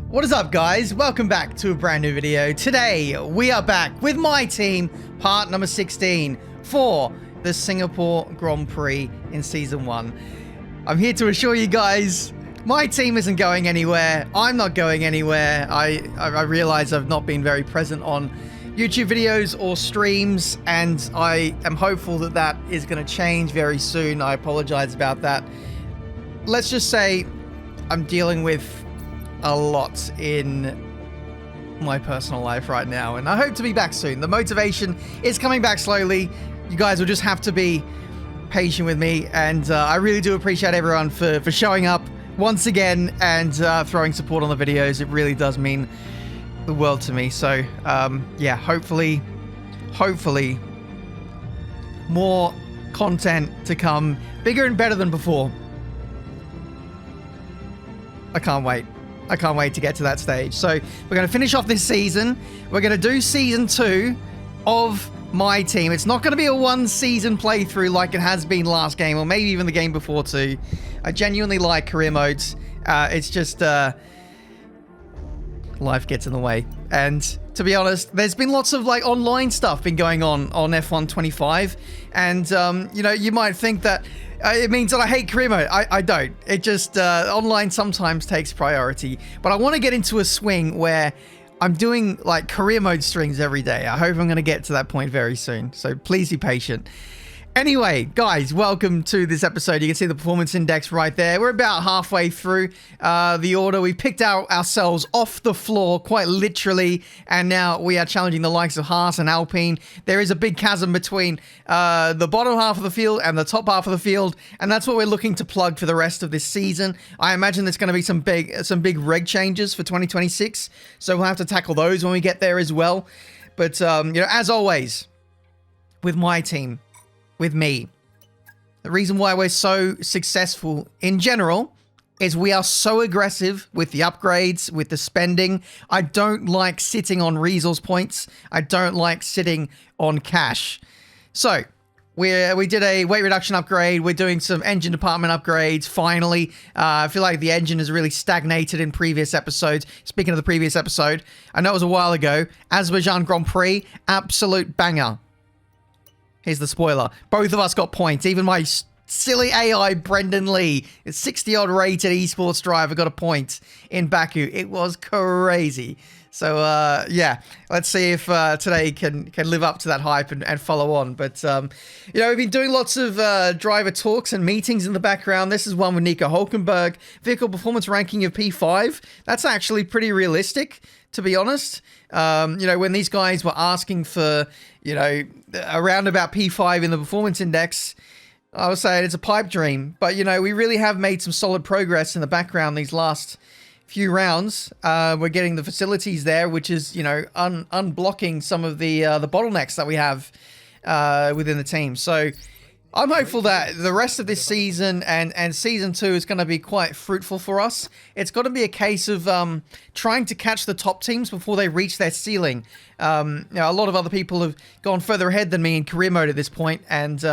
What is up, guys? Welcome back to a brand new video. Today we are back with my team, part number 16 for the Singapore Grand Prix in season 1. I'm here to assure you guys my team isn't going anywhere. I'm not going anywhere. I realize I've not been very present on YouTube videos or streams, and I am hopeful that that is going to change very soon. I apologize about that. Let's just say I'm dealing with a lot in my personal life right now, and I hope to be back soon. The motivation is coming back slowly. You guys will just have to be patient with me, and I really do appreciate everyone for showing up once again and throwing support on the videos. It really does mean the world to me. So yeah, hopefully more content to come, bigger and better than before. I can't wait. I can't wait to get to that stage. So we're going to finish off this season. We're going to do season 2 of my team. It's not going to be a one-season playthrough like it has been last game, or maybe even the game before too. I genuinely like career modes. It's just life gets in the way. And to be honest, there's been lots of like online stuff been going on F1 25, and you know, you might think that it means that I hate career mode. I don't. It just, online sometimes takes priority. But I want to get into a swing where I'm doing like career mode streams every day. I hope I'm going to get to that point very soon. So please be patient. Anyway, guys, welcome to this episode. You can see the performance index right there. We're about halfway through the order. We picked out ourselves off the floor, quite literally, and now we are challenging the likes of Haas and Alpine. There is a big chasm between the bottom half of the field and the top half of the field, and that's what we're looking to plug for the rest of this season. I imagine there's going to be some big reg changes for 2026, so we'll have to tackle those when we get there as well. But you know, as always, with my team, with me, the reason why we're so successful in general is we are so aggressive with the upgrades, with the spending. I don't like sitting on resource points. I don't like sitting on cash. So we did a weight reduction upgrade. We're doing some engine department upgrades. Finally, I feel like the engine has really stagnated in previous episodes. Speaking of the previous episode, I know it was a while ago. Azerbaijan Grand Prix, absolute banger. Here's the spoiler. Both of us got points. Even my silly AI, Brendan Lee, a 60-odd rated esports driver, got a point in Baku. It was crazy. So, yeah, let's see if today can live up to that hype and follow on. But, you know, we've been doing lots of driver talks and meetings in the background. This is one with Nico Hulkenberg. Vehicle performance ranking of P5. That's actually pretty realistic, to be honest. You know, when these guys were asking for, you know, around about P5 in the performance index, I was saying it's a pipe dream. But, you know, we really have made some solid progress in the background these last few rounds. We're getting the facilities there, which is, you know, unblocking some of the bottlenecks that we have within the team. So I'm hopeful that the rest of this season and season 2 is going to be quite fruitful for us. It's got to be a case of trying to catch the top teams before they reach their ceiling. You know, a lot of other people have gone further ahead than me in career mode at this point, and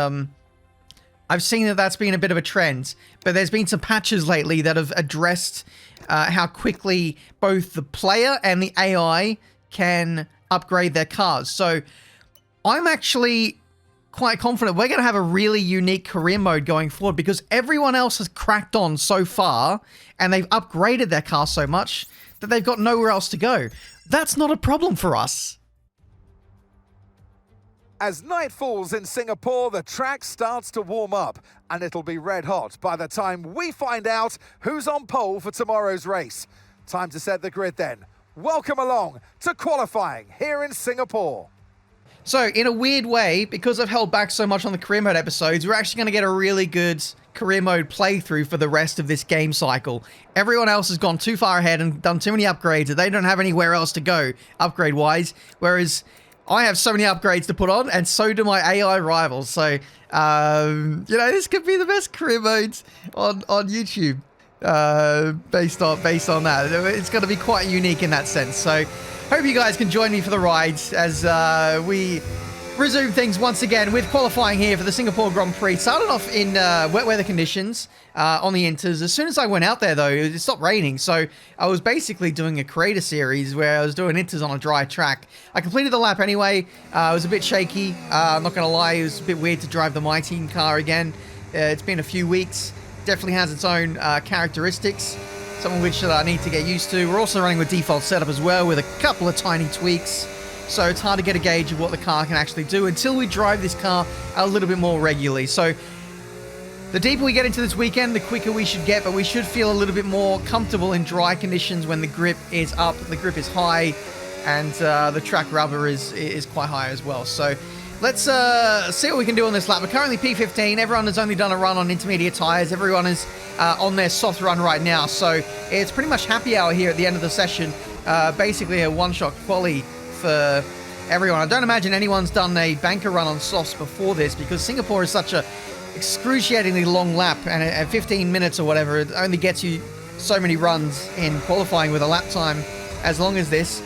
I've seen that that's been a bit of a trend. But there's been some patches lately that have addressed how quickly both the player and the AI can upgrade their cars. So I'm actually quite confident we're going to have a really unique career mode going forward, because everyone else has cracked on so far and they've upgraded their car so much that they've got nowhere else to go. That's not a problem for us. As night falls in Singapore, the track starts to warm up, and it'll be red hot by the time we find out who's on pole for tomorrow's race. Time to set the grid then. Welcome along to qualifying here in Singapore. So, in a weird way, because I've held back so much on the career mode episodes, we're actually going to get a really good career mode playthrough for the rest of this game cycle. Everyone else has gone too far ahead and done too many upgrades that they don't have anywhere else to go, upgrade-wise, whereas I have so many upgrades to put on, and so do my AI rivals. So, you know, this could be the best career modes on YouTube, based on that. It's going to be quite unique in that sense. So, hope you guys can join me for the rides as we resume things once again with qualifying here for the Singapore Grand Prix. Started off in wet weather conditions on the inters. As soon as I went out there, though, it stopped raining. So I was basically doing a creator series where I was doing inters on a dry track. I completed the lap anyway. It was a bit shaky. I'm not going to lie. It was a bit weird to drive the My Team car again. It's been a few weeks. Definitely has its own characteristics, some of which I need to get used to. We're also running with default setup as well with a couple of tiny tweaks. So it's hard to get a gauge of what the car can actually do until we drive this car a little bit more regularly. So the deeper we get into this weekend, the quicker we should get, but we should feel a little bit more comfortable in dry conditions when the grip is up, the grip is high, and the track rubber is quite high as well. So let's see what we can do on this lap. We're currently P15. Everyone has only done a run on intermediate tyres. Everyone is on their soft run right now. So it's pretty much happy hour here at the end of the session. Basically a one-shot quali for everyone. I don't imagine anyone's done a banker run on softs before this because Singapore is such a excruciatingly long lap, and at 15 minutes or whatever, it only gets you so many runs in qualifying with a lap time as long as this.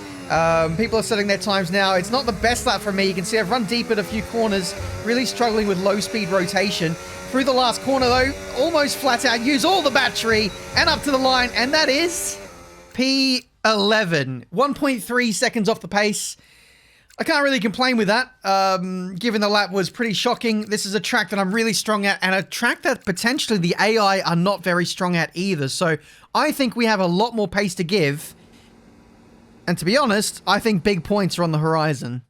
People are setting their times now. It's not the best lap for me. You can see I've run deep at a few corners, really struggling with low speed rotation. Through the last corner though, almost flat out, use all the battery and up to the line, and that is P11. 1.3 seconds off the pace. I can't really complain with that, given the lap was pretty shocking. This is a track that I'm really strong at, and a track that potentially the AI are not very strong at either. So I think we have a lot more pace to give. And to be honest, I think big points are on the horizon.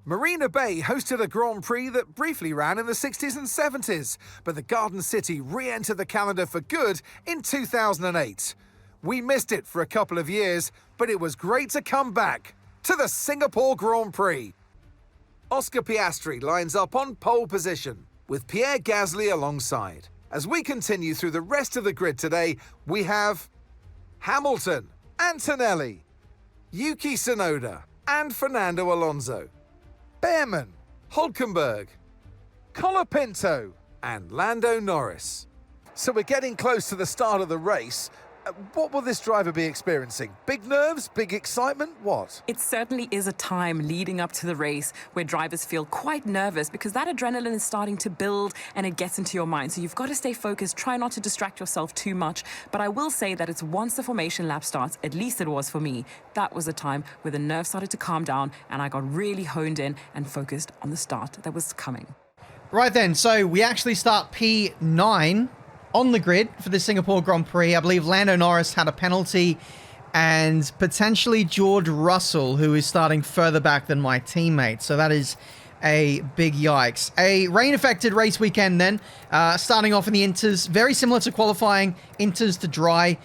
Marina Bay hosted a Grand Prix that briefly ran in the 60s and 70s, but the Garden City re-entered the calendar for good in 2008. We missed it for a couple of years, but it was great to come back to the Singapore Grand Prix. Oscar Piastri lines up on pole position, with Pierre Gasly alongside. As we continue through the rest of the grid today, we have Hamilton, Antonelli, Yuki Tsunoda, and Fernando Alonso, Behrman, Hülkenberg, Colapinto, and Lando Norris. So we're getting close to the start of the race. What will this driver be experiencing? Big nerves? Big excitement? What? It certainly is a time leading up to the race where drivers feel quite nervous because that adrenaline is starting to build and it gets into your mind. So you've got to stay focused, try not to distract yourself too much. But I will say that it's once the formation lap starts, at least it was for me, that was a time where the nerves started to calm down and I got really honed in and focused on the start that was coming. Right then, so we actually start P9 on the grid for the Singapore Grand Prix. I believe Lando Norris had a penalty and potentially George Russell, who is starting further back than my teammate. So that is a big yikes. A rain-affected race weekend then, starting off in the inters. Very similar to qualifying, inters to dry.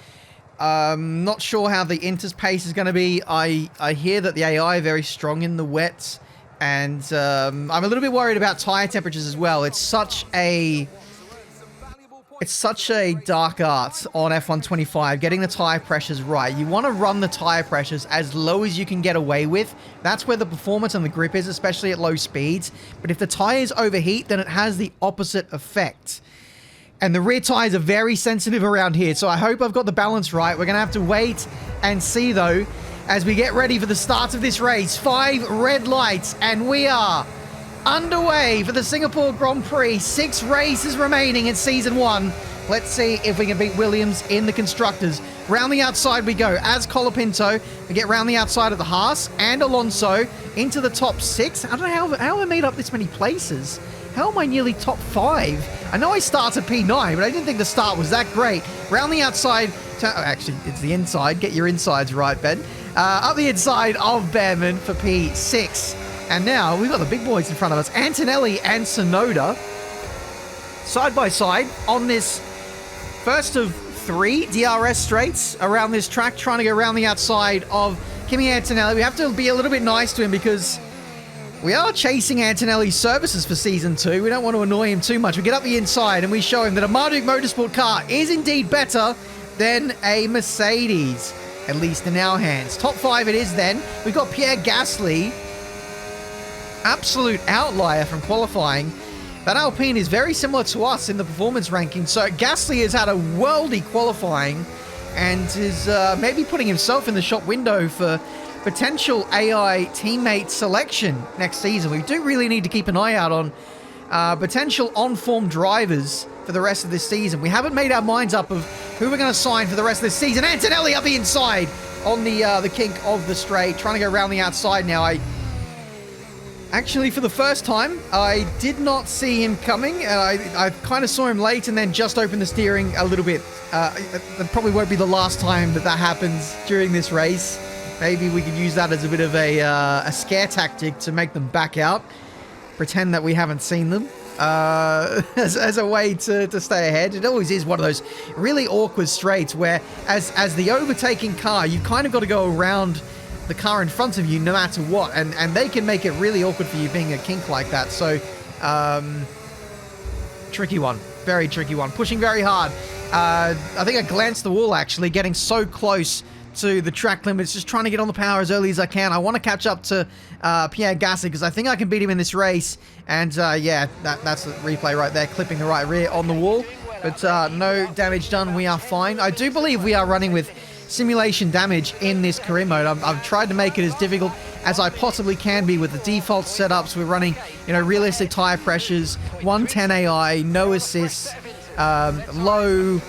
Not sure how the inters pace is going to be. I hear that the AI are very strong in the wet, and I'm a little bit worried about tire temperatures as well. It's such a dark art on F125, getting the tire pressures right. You want to run the tire pressures as low as you can get away with. That's where the performance and the grip is, especially at low speeds. But if the tires overheat, then it has the opposite effect. And the rear tires are very sensitive around here, so I hope I've got the balance right. We're going to have to wait and see, though, as we get ready for the start of this race. 5 red lights, and we are underway for the Singapore Grand Prix. 6 races remaining in Season 1. Let's see if we can beat Williams in the Constructors. Round the outside we go. As Colapinto, we get round the outside of the Haas and Alonso into the top 6. I don't know how I made up this many places. How am I nearly top 5? I know I started P9, but I didn't think the start was that great. Round the outside, actually, it's the inside. Get your insides right, Ben. Up the inside of Behrman for P6. And now we've got the big boys in front of us. Antonelli and Tsunoda side by side on this first of 3 DRS straights around this track, trying to go around the outside of Kimi Antonelli. We have to be a little bit nice to him because we are chasing Antonelli's services for Season 2. We don't want to annoy him too much. We get up the inside and we show him that a Marduk Motorsport car is indeed better than a Mercedes, at least in our hands. Top 5 it is then. We've got Pierre Gasly, absolute outlier from qualifying. That Alpine is very similar to us in the performance ranking. So Gasly has had a worldy qualifying and is maybe putting himself in the shop window for potential AI teammate selection next season. We do really need to keep an eye out on potential on-form drivers for the rest of this season. We haven't made our minds up of who we're going to sign for the rest of this season. Antonelli up the inside on the kink of the straight, trying to go around the outside now. Actually, for the first time, I did not see him coming. I kind of saw him late and then just opened the steering a little bit. That probably won't be the last time that happens during this race. Maybe we could use that as a bit of a scare tactic to make them back out. Pretend that we haven't seen them as a way to stay ahead. It always is one of those really awkward straights where as the overtaking car, you've kind of got to go around the car in front of you no matter what, and they can make it really awkward for you being a kink like that. So tricky one, very tricky one, pushing very hard. I think I glanced the wall actually, getting so close to the track limits, just trying to get on the power as early as I can. I want to catch up to Pierre Gasly because I think I can beat him in this race. And yeah, that's the replay right there, clipping the right rear on the wall. But no damage done, we are fine. I do believe we are running with simulation damage in this career mode. I've tried to make it as difficult as I possibly can be with the default setups. We're running, realistic tire pressures, 110 AI, no assists, low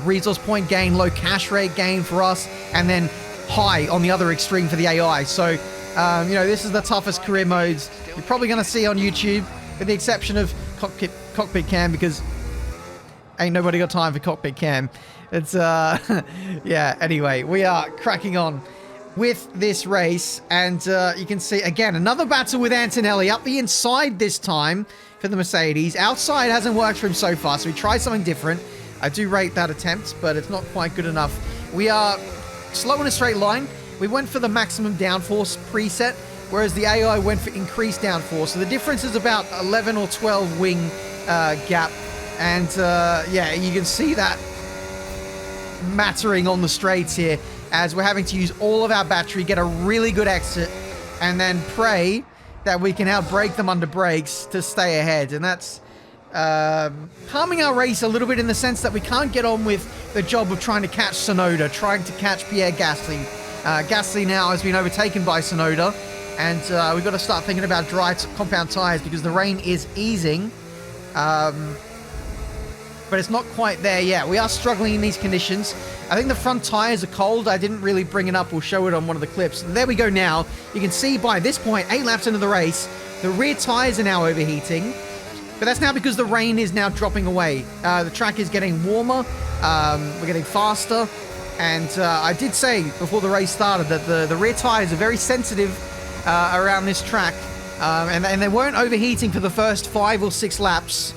resource point gain, low cash rate gain for us, and then high on the other extreme for the AI. So, this is the toughest career modes you're probably going to see on YouTube, with the exception of cockpit cam, because ain't nobody got time for cockpit cam. It's, yeah, anyway, we are cracking on with this race, and you can see, again, another battle with Antonelli up the inside this time for the Mercedes. Outside hasn't worked for him so far, so we tried something different. I do rate that attempt, but it's not quite good enough. We are slow in a straight line. We went for the maximum downforce preset, whereas the AI went for increased downforce. So the difference is about 11 or 12 wing gap, and yeah, you can see that mattering on the straights here as we're having to use all of our battery, get a really good exit, and then pray that we can outbrake them under brakes to stay ahead. And that's harming our race a little bit in the sense that we can't get on with the job of trying to catch Tsunoda, trying to catch Pierre Gasly. Gasly now has been overtaken by Tsunoda, and we've got to start thinking about dry compound tires because the rain is easing. But it's not quite there yet. We are struggling in these conditions. I think the front tires are cold. I didn't really bring it up. We'll show it on one of the clips. There we go now. You can see by this point, 8 laps into the race, the rear tires are now overheating. But that's now because the rain is now dropping away. The track is getting warmer. We're getting faster. And I did say before the race started that the rear tires are very sensitive around this track. And they weren't overheating for the first 5 or 6 laps.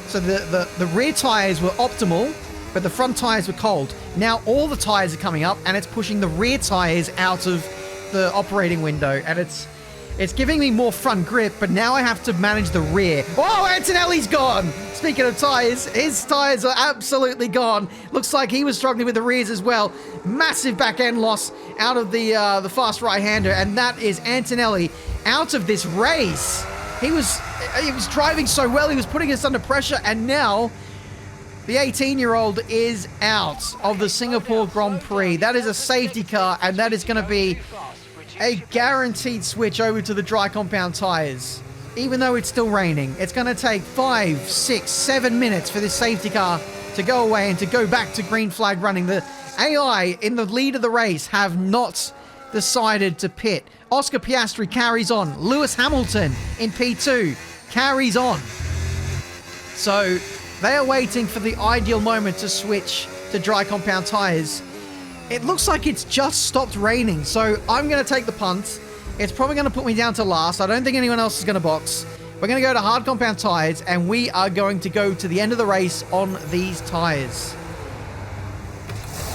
So the rear tires were optimal, but the front tires were cold. Now all the tires are coming up, and it's pushing the rear tires out of the operating window, and it's giving me more front grip, but now I have to manage the rear. Oh, Antonelli's gone! Speaking of tires, his tires are absolutely gone. Looks like he was struggling with the rears as well. Massive back end loss out of the fast right-hander, and that is Antonelli out of this race. He was driving so well, he was putting us under pressure, and now the 18-year-old is out of the Singapore Grand Prix. That is a safety car, and that is going to be a guaranteed switch over to the dry compound tires. Even though it's still raining, it's going to take 5, 6, 7 minutes for this safety car to go away and to go back to green flag running. The AI in the lead of the race have not decided to pit. Oscar Piastri carries on. Lewis Hamilton in P2 carries on. So they are waiting for the ideal moment to switch to dry compound tires. It looks like it's just stopped raining, so I'm going to take the punt. It's probably going to put me down to last. I don't think anyone else is going to box. We're going to go to hard compound tires, and we are going to go to the end of the race on these tires.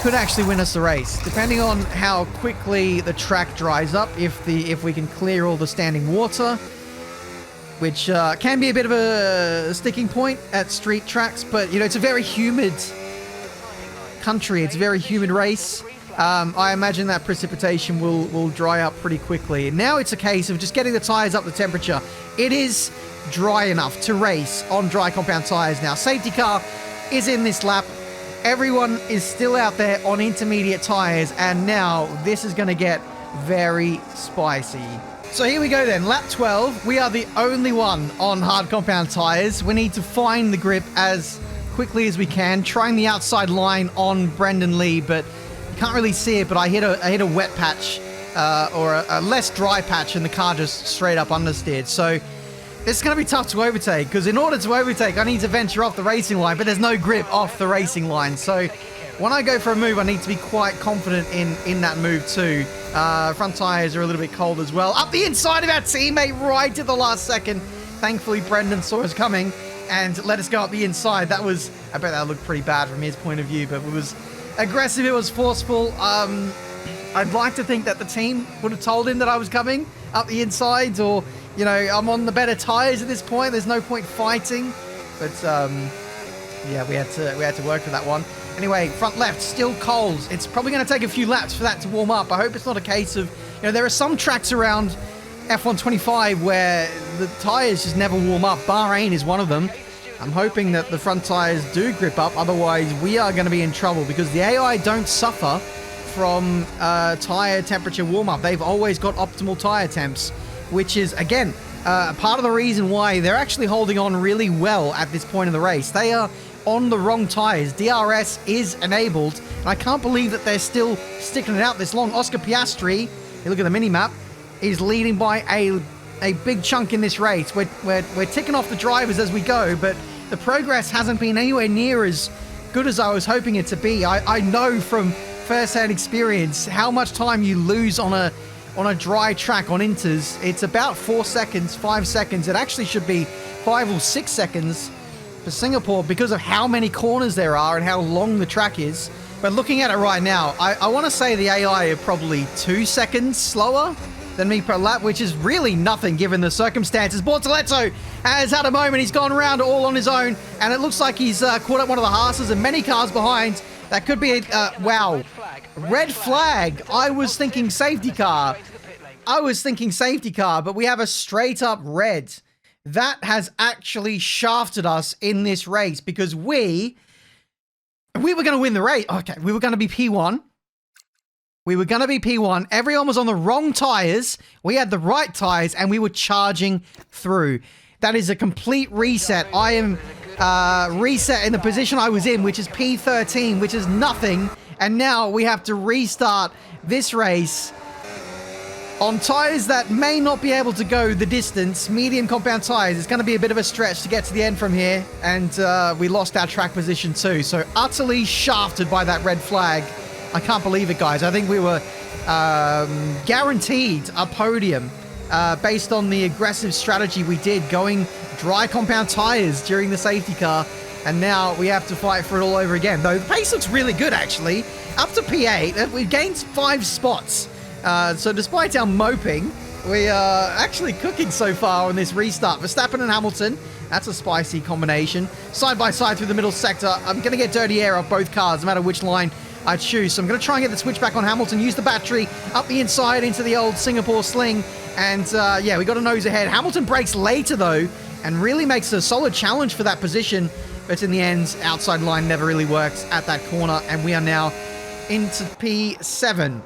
Could actually win us the race, depending on how quickly the track dries up. If we can clear all the standing water, which can be a bit of a sticking point at street tracks, but it's a very humid country. It's a very humid race. I imagine that precipitation will dry up pretty quickly. Now it's a case of just getting the tires up to temperature. It is dry enough to race on dry compound tires now. Safety car is in this lap. Everyone is still out there on intermediate tires, and now this is going to get very spicy. So here we go then, lap 12. We are the only one on hard compound tires. We need to find the grip as quickly as we can, trying the outside line on Brendan Lee, but you can't really see it, but I hit a wet patch, or a less dry patch, and the car just straight up understeered. So it's going to be tough to overtake, because in order to overtake, I need to venture off the racing line, but there's no grip off the racing line. So when I go for a move, I need to be quite confident in that move too. Front tires are a little bit cold as well. Up the inside of our teammate right at the last second. Thankfully, Brendan saw us coming and let us go up the inside. That was, I bet that looked pretty bad from his point of view, but it was aggressive, it was forceful. I'd like to think that the team would have told him that I was coming up the inside, or, you know, I'm on the better tires at this point. There's no point fighting, but yeah, we had to work for that one. Anyway, front left, still cold. It's probably going to take a few laps for that to warm up. I hope it's not a case of, you know, there are some tracks around F1 25 where the tires just never warm up. Bahrain is one of them. I'm hoping that the front tires do grip up. Otherwise, we are going to be in trouble, because the AI don't suffer from tire temperature warm up. They've always got optimal tire temps, which is, again, part of the reason why they're actually holding on really well at this point in the race. They are on the wrong tires. DRS is enabled, and I can't believe that they're still sticking it out this long. Oscar Piastri, you look at the mini-map, is leading by a big chunk in this race. We're ticking off the drivers as we go, but the progress hasn't been anywhere near as good as I was hoping it to be. I know from first-hand experience how much time you lose on a dry track on inters. It's about 4 seconds, 5 seconds. It actually should be 5 or 6 seconds for Singapore, because of how many corners there are and how long the track is. But looking at it right now, I want to say the AI are probably 2 seconds slower than me per lap, which is really nothing given the circumstances. Bortoletto has had a moment. He's gone around all on his own, and it looks like he's caught up one of the Haas's and many cars behind. That could be a, wow. Red flag. I was thinking safety car. But we have a straight up red. That has actually shafted us in this race, because we were going to win the race. Okay, we were going to be P1. Everyone was on the wrong tires. We had the right tires, and we were charging through. That is a complete reset. I am reset in the position I was in, which is P13, which is nothing. And now we have to restart this race on tires that may not be able to go the distance. Medium compound tires. It's going to be a bit of a stretch to get to the end from here. And we lost our track position too. So utterly shafted by that red flag. I can't believe it, guys. I think we were guaranteed a podium based on the aggressive strategy we did, going dry compound tires during the safety car. And now we have to fight for it all over again. Though the pace looks really good, actually. Up to P8. We've gained 5 spots. So despite our moping, we are actually cooking so far on this restart. Verstappen and Hamilton, that's a spicy combination. Side by side through the middle sector. I'm going to get dirty air off both cars, no matter which line I choose. So I'm going to try and get the switch back on Hamilton, use the battery up the inside into the old Singapore sling. And yeah, we got a nose ahead. Hamilton brakes later, though, and really makes a solid challenge for that position. But in the end, outside line never really works at that corner. And we are now into P7.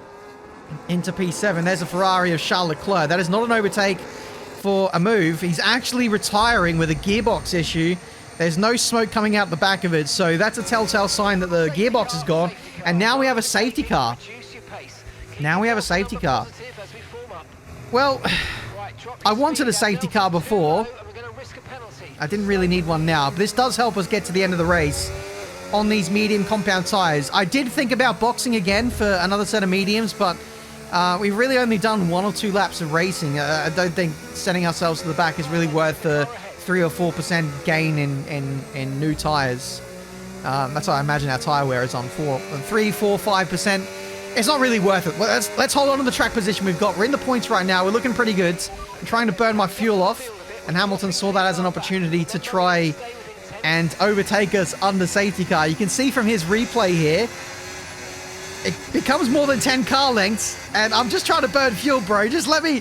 There's a Ferrari of Charles Leclerc. That is not an overtake for a move. He's actually retiring with a gearbox issue. There's no smoke coming out the back of it, so that's a telltale sign that the gearbox is gone. And now we have a safety car. Well, I wanted a safety car before. I didn't really need one now, but this does help us get to the end of the race on these medium compound tires. I did think about boxing again for another set of mediums, but we've really only done 1 or 2 laps of racing. I don't think sending ourselves to the back is really worth the 3 or 4% gain in new tires. That's what I imagine our tire wear is on, 3, 4, 5%. It's not really worth it. Let's hold on to the track position we've got. We're in the points right now. We're looking pretty good. I'm trying to burn my fuel off, and Hamilton saw that as an opportunity to try and overtake us under safety car. You can see from his replay here, it becomes more than 10 car lengths, and I'm just trying to burn fuel, bro. Just let me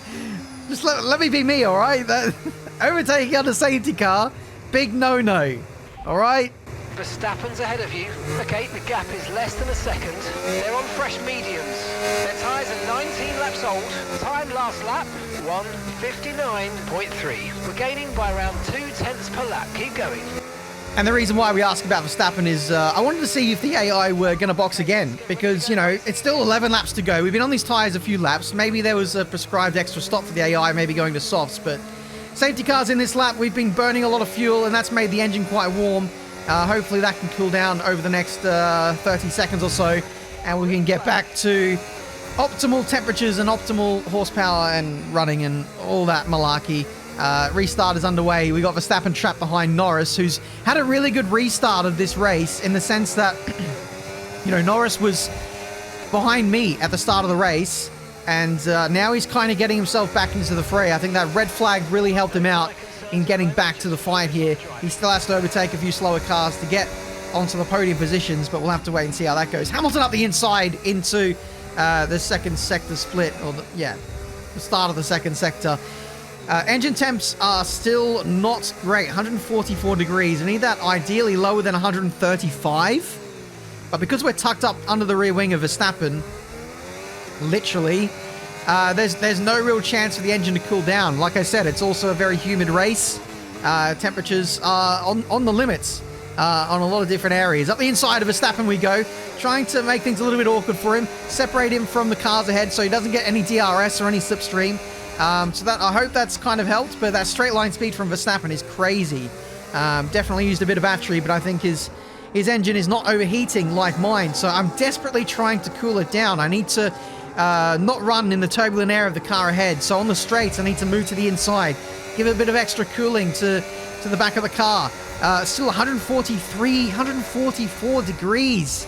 be me, all right? Overtaking under safety car, big no-no, all right? Verstappen's ahead of you. Okay, the gap is less than a second. They're on fresh mediums. Their tyres are 19 laps old. Time last lap, 1:59.3. We're gaining by around 0.2 per lap. Keep going. And the reason why we asked about Verstappen is I wanted to see if the AI were going to box again, because, you know, it's still 11 laps to go. We've been on these tyres a few laps. Maybe there was a prescribed extra stop for the AI, maybe going to softs, but safety cars in this lap, we've been burning a lot of fuel, and that's made the engine quite warm. Hopefully that can cool down over the next 30 seconds or so, and we can get back to optimal temperatures and optimal horsepower and running and all that malarkey. Restart is underway. We got Verstappen trapped behind Norris, who's had a really good restart of this race in the sense that, you know, Norris was behind me at the start of the race, and now he's kind of getting himself back into the fray. I think that red flag really helped him out in getting back to the fight here. He still has to overtake a few slower cars to get onto the podium positions, but we'll have to wait and see how that goes. Hamilton up the inside into the second sector split, or the start of the second sector. Engine temps are still not great, 144 degrees. I need that ideally lower than 135. But because we're tucked up under the rear wing of Verstappen, literally, there's no real chance for the engine to cool down. Like I said, it's also a very humid race. Temperatures are on the limits on a lot of different areas. Up the inside of Verstappen we go, trying to make things a little bit awkward for him, separate him from the cars ahead so he doesn't get any DRS or any slipstream. So that I hope that's kind of helped, but that straight line speed from Verstappen is crazy. Definitely used a bit of battery, but I think his engine is not overheating like mine, so I'm desperately trying to cool it down. I need to not run in the turbulent air of the car ahead, so on the straights I need to move to the inside, give it a bit of extra cooling to the back of the car. Still 144 degrees.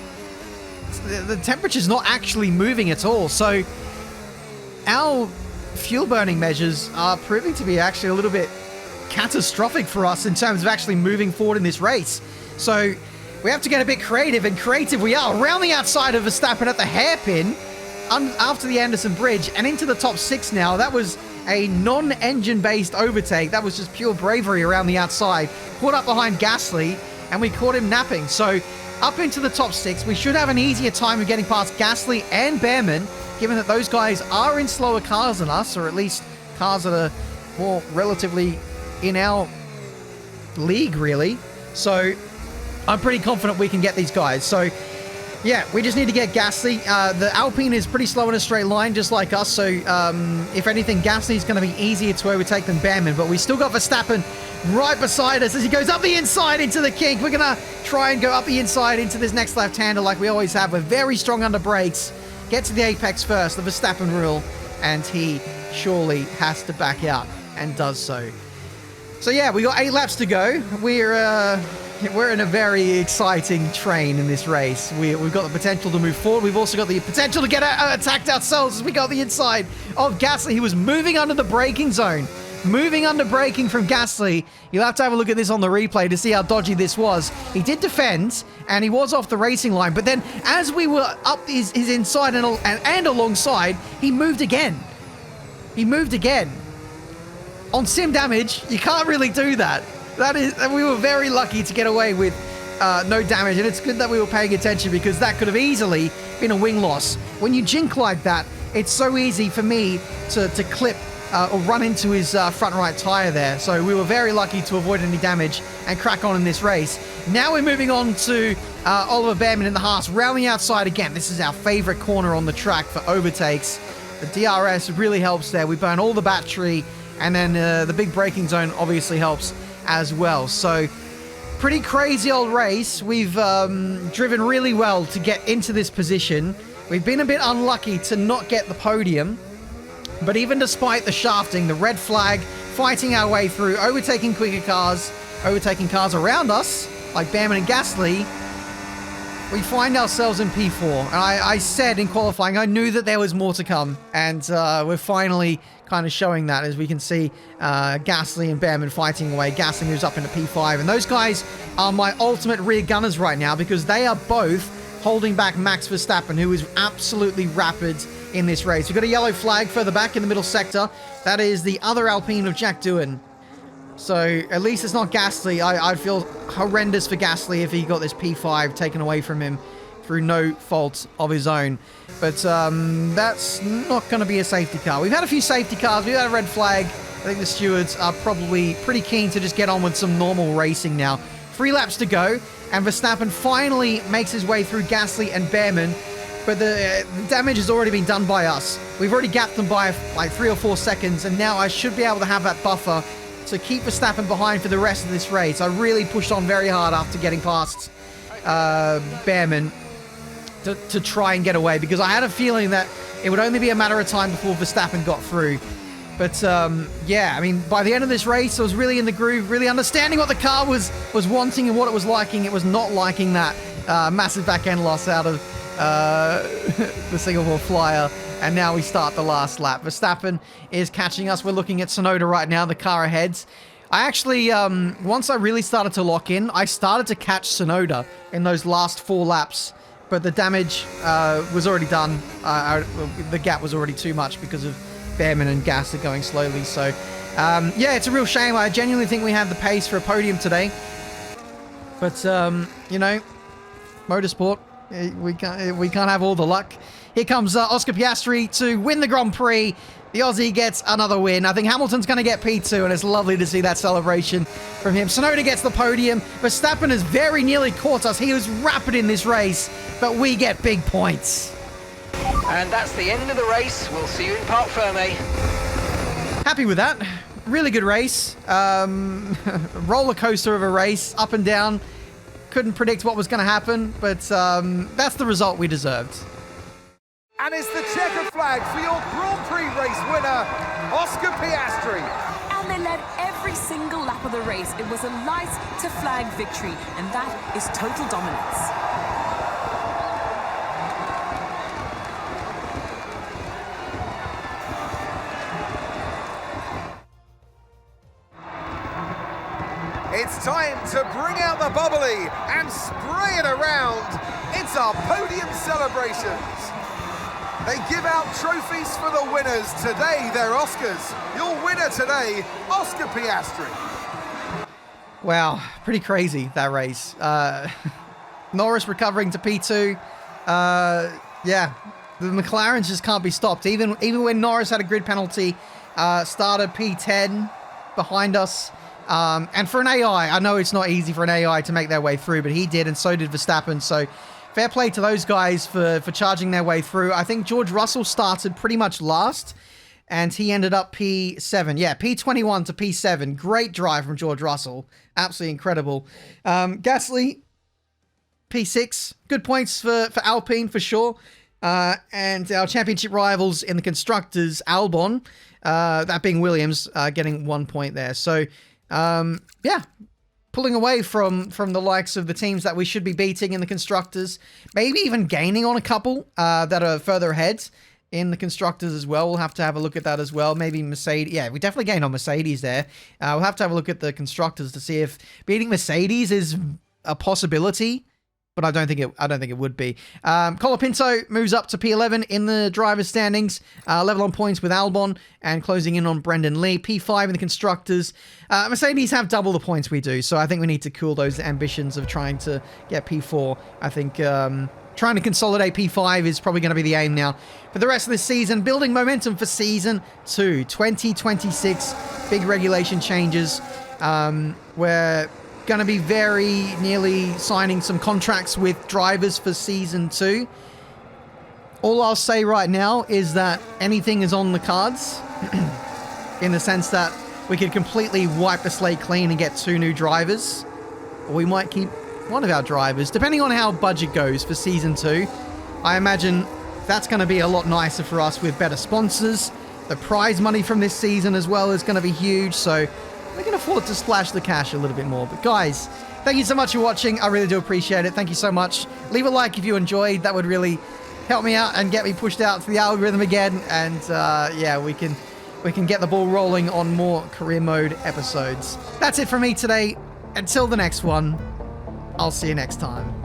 The temperature's not actually moving at all, so our fuel burning measures are proving to be actually a little bit catastrophic for us in terms of actually moving forward in this race. So we have to get a bit creative, and creative we are. Around the outside of Verstappen at the hairpin after the Anderson Bridge and into the top 6 now. That was a non-engine based overtake. That was just pure bravery around the outside. Caught up behind Gasly, and we caught him napping. So up into the top 6, we should have an easier time of getting past Gasly and Behrman, given that those guys are in slower cars than us, or at least cars that are more relatively in our league, really. So I'm pretty confident we can get these guys. So yeah, we just need to get Gasly. The Alpine is pretty slow in a straight line, just like us. So if anything, Gasly is going to be easier to overtake than Behrman. But we still got Verstappen right beside us as he goes up the inside into the kink. We're going to try and go up the inside into this next left-hander like we always have. We're very strong under brakes. Get to the apex first, the Verstappen rule, and he surely has to back out, and does so. So yeah, we got 8 laps to go. We're in a very exciting train in this race. We've got the potential to move forward. We've also got the potential to get attacked ourselves as we go the inside of Gasly. He was moving under the braking zone. Moving under braking from Gasly. You'll have to have a look at this on the replay to see how dodgy this was. He did defend, and he was off the racing line, but then as we were up his inside and alongside, he moved again. He moved again. On sim damage, you can't really do that. We were very lucky to get away with no damage, and it's good that we were paying attention, because that could have easily been a wing loss. When you jink like that, it's so easy for me to clip or run into his front right tire there. So we were very lucky to avoid any damage and crack on in this race. Now we're moving on to Oliver Behrman in the Haas, round the outside again. This is our favorite corner on the track for overtakes. The DRS really helps there. We burn all the battery, and then the big braking zone obviously helps as well. So pretty crazy old race. We've driven really well to get into this position. We've been a bit unlucky to not get the podium, but even despite the shafting, the red flag, fighting our way through, overtaking quicker cars, overtaking cars around us, like Behrman and Gasly, we find ourselves in P4. And I said in qualifying, I knew that there was more to come, and we're finally kind of showing that, as we can see Gasly and Behrman fighting away. Gasly moves up into P5, and those guys are my ultimate rear gunners right now, because they are both holding back Max Verstappen, who is absolutely rapid in this race. We've got a yellow flag further back in the middle sector. That is the other Alpine of Jack Doohan. So at least it's not Gasly. I'd feel horrendous for Gasly if he got this P5 taken away from him through no fault of his own. But that's not going to be a safety car. We've had a few safety cars. We've had a red flag. I think the stewards are probably pretty keen to just get on with some normal racing now. 3 laps to go, and Verstappen finally makes his way through Gasly and Behrman. But the damage has already been done by us. We've already gapped them by like 3 or 4 seconds, and now I should be able to have that buffer to keep Verstappen behind for the rest of this race. I really pushed on very hard after getting past Behrman to try and get away, because I had a feeling that it would only be a matter of time before Verstappen got through. But yeah, I mean, by the end of this race, I was really in the groove, really understanding what the car was wanting and what it was liking. It was not liking that massive back-end loss out of the Singapore Flyer. And now we start the last lap. Verstappen is catching us. We're looking at Tsunoda right now, the car ahead. I actually, once I really started to lock in, I started to catch Tsunoda in those last 4 laps. But the damage was already done. The gap was already too much because of Behrman and Gasly going slowly. So, yeah, it's a real shame. I genuinely think we have the pace for a podium today. But, you know, motorsport, we can't have all the luck. Here comes Oscar Piastri to win the Grand Prix. The Aussie gets another win. I think Hamilton's going to get P2, and it's lovely to see that celebration from him. Tsunoda gets the podium. Verstappen has very nearly caught us. He was rapid in this race, but we get big points. And that's the end of the race. We'll see you in Parc Fermé. Happy with that. Really good race. Roller coaster of a race, up and down. Couldn't predict what was going to happen, but that's the result we deserved. And it's the checker flag for your Grand Prix race winner, Oscar Piastri. And they led every single lap of the race. It was a light to flag victory, and that is total dominance. It's time to bring out the bubbly and spray it around. It's our podium celebrations. They give out trophies for the winners. Today, they're Oscars. Your winner today, Oscar Piastri. Wow, pretty crazy, that race. Norris recovering to P2. Yeah, the McLarens just can't be stopped. Even when Norris had a grid penalty, started P10 behind us. And for an AI, I know it's not easy for an AI to make their way through, but he did, and so did Verstappen. So fair play to those guys for charging their way through. I think George Russell started pretty much last, and he ended up P7. Yeah, P21 to P7. Great drive from George Russell. Absolutely incredible. Gasly, P6. Good points for Alpine, for sure. And our championship rivals in the Constructors, Albon, that being Williams, getting 1 point there. So, yeah, pulling away from the likes of the teams that we should be beating in the Constructors. Maybe even gaining on a couple that are further ahead in the Constructors as well. We'll have to have a look at that as well. Maybe Mercedes. Yeah, we definitely gained on Mercedes there. We'll have to have a look at the Constructors to see if beating Mercedes is a possibility. But I don't think it would be. Colapinto moves up to P11 in the driver's standings, level on points with Albon, and closing in on Brendan Lee. P5 in the Constructors. Mercedes have double the points we do, so I think we need to cool those ambitions of trying to get P4. I think trying to consolidate P5 is probably going to be the aim now for the rest of this season. Building momentum for Season 2, 2026. Big regulation changes. We're going to be very nearly signing some contracts with drivers for Season 2. All I'll say right now is that anything is on the cards in the sense that we could completely wipe the slate clean and get 2 new drivers, or we might keep one of our drivers, depending on how budget goes for Season 2. I imagine that's going to be a lot nicer for us with better sponsors. The prize money from this season as well is going to be huge, so we can afford to splash the cash a little bit more. But guys, thank you so much for watching. I really do appreciate it. Thank you so much. Leave a like if you enjoyed. That would really help me out and get me pushed out to the algorithm again. And yeah, we can get the ball rolling on more career mode episodes. That's it from me today. Until the next one, I'll see you next time.